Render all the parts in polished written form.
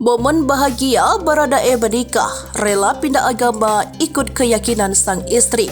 Momen bahagia Baradae menikah, rela pindah agama ikut keyakinan sang istri.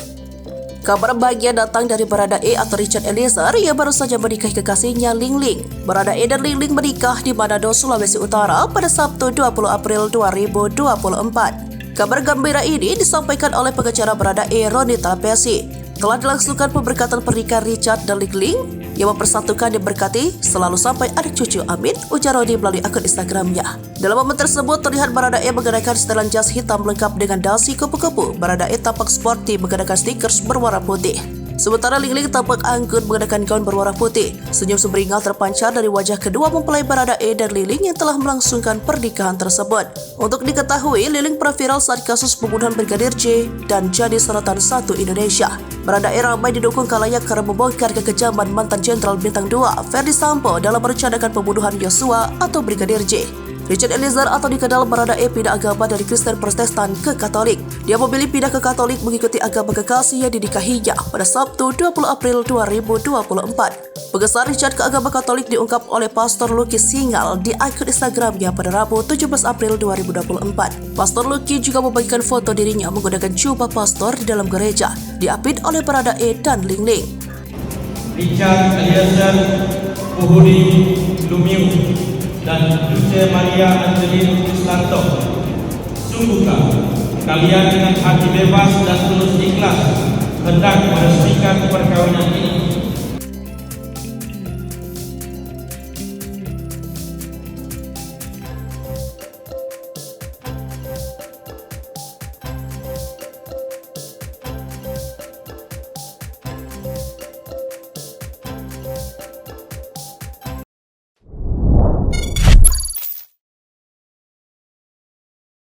Kabar bahagia datang dari Baradae atau Richard Eliezer yang baru saja menikahi kekasihnya Ling Ling. Baradae dan Ling Ling menikah di Manado, Sulawesi Utara pada Sabtu 20 April 2024. Kabar gembira ini disampaikan oleh pengacara Baradae Ronita Pesi. Telah dilangsungkan pemberkatan pernikahan Richard dan Ling Ling yang mempersatukan diberkati selalu sampai anak cucu, amin, ujar Roni melalui akun Instagramnya. Dalam momen tersebut terlihat Baradae menggunakan setelan jas hitam lengkap dengan dasi kupu-kupu. Baradae tampak sporty menggunakan sneakers berwarna putih. Sementara Ling Ling tampak anggun menggunakan gaun berwarna putih. Senyum sumringah terpancar dari wajah kedua mempelai Baradae dan Ling Ling yang telah melangsungkan pernikahan tersebut. Untuk diketahui, Ling Ling pernah viral saat kasus pembunuhan Brigadir J dan jadi sorotan satu Indonesia. Baradae ramai didukung khalayak karena membongkar kekejaman mantan Jenderal Bintang 2 Ferdy Sambo dalam merencanakan pembunuhan Yosua atau Brigadir J. Richard Eliezer atau dikenal Baradae pindah agama dari Kristen Protestan ke Katolik. Dia memilih pindah ke Katolik mengikuti agama kekasih yang dinikahinya pada Sabtu 20 April 2024. Pengesahan Richard ke agama Katolik diungkap oleh Pastor Lucky Singal di akun Instagramnya pada Rabu 17 April 2024. Pastor Lucky juga membagikan foto dirinya menggunakan jubah pastor di dalam gereja, diapit oleh Baradae dan Ling Ling. Richard Eliezer Puhudi Lumiu dan Lucia Maria Angelin Islanto, sungguhkah kalian dengan hati bebas dan tulus ikhlas hendak meresmikan perkawinan ini